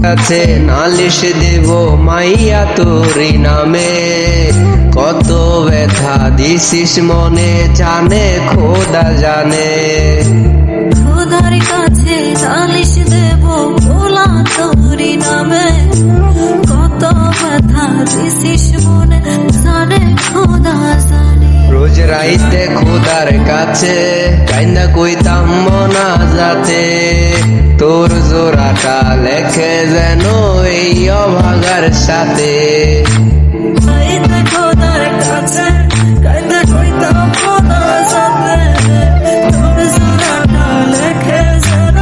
কাছে নালিশ দেব মাইয়া তোরি নামে, কত ব্যথা দিছিস মনে জানে খোদা জানে। খোদার কাছে নালিশ দেব ভোলা তোরি নামে, কত ব্যথা দিছিস মনে জানে খোদা জানে। রোজ রাইতে খোদার কাছে কাইন্দা কইতাম মনা যাতে, তোর জোড়াটা লেখে যেন এই অভাগার সাথে। রাইতে খোদার কাছে কাইন্দা কইতাম মনা যাতে, তোর জোড়াটা লেখে যেন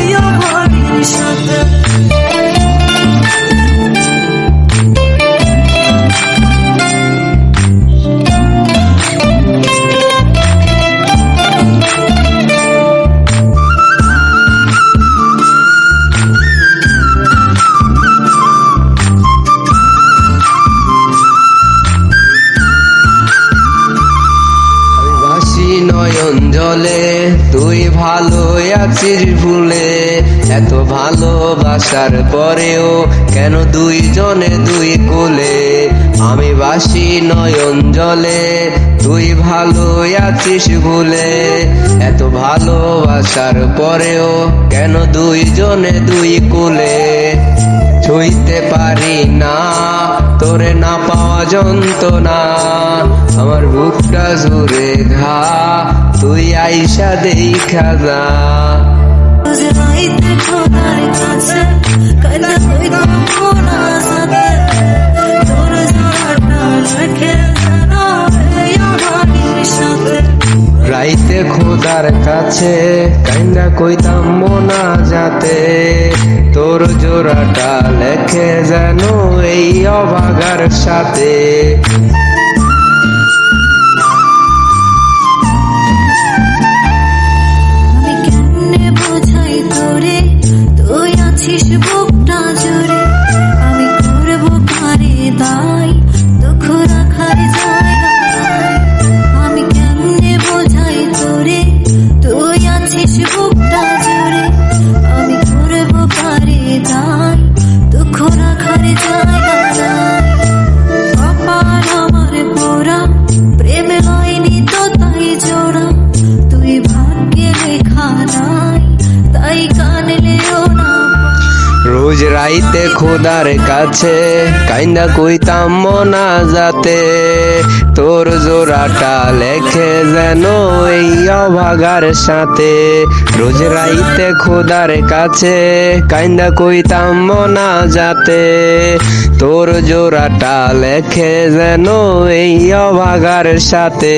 এই অভাগীর সাথে। নয়ন জলে তুই ভালো আছিস ভুলে, এত ভালোবাসার পরেও কেন দুইজনে দুই কোলে। আমি বাসি নয়ন জলে তুই ভালো আছিস ভুলে, এত ভালোবাসার পরেও কেন দুইজনে দুই কোলে। ছুঁইতে পারি না তোরে না পাওয়া যন্ত্রণা, আমার বুকটা জুড়ে ঘা তুই আইসা দেখা যা। রোজ রাইতে খোদার কাছে কাইন্দা কইতাম মনা যাতে, তোর জোড়াটা লেখে যেন এই অভাগীর সাথে। রাইতে খোদার কাছে কাইন্দা কইতাম মনা যাতে, তোর জোড়াটা লেখে যেন এই অভাগার সাথে। আমি কেমনে বোঝাই তোরে তুই আছিস বুকটা জুড়ে, আমি করবো কারে দাই দুঃখ রাখার জায়গা নাই। আমি কেমনে বোঝাই তোরে তুই আছিস বুকটা জুড়ে, আমি করবো কারে দাই দুঃখ রাখার জায়গা নাই। কপাল আমার পোড়া প্রেমে হয়নি তো তাই জোড়া, তুই ভাগ্যে লেখা নাই তাই কানলেও না। রোজ রাইতে খোদার কাছে কাইন্দা কইতাম মনা যাতে, তোর জোড়াটা লেখে যেন এই অভাগার সাথে। রোজ রাইতে খোদার কাছে কাইন্দা কইতাম মনা যাতে, তোর জোড়াটা লেখে যেন এই অভাগার সাথে।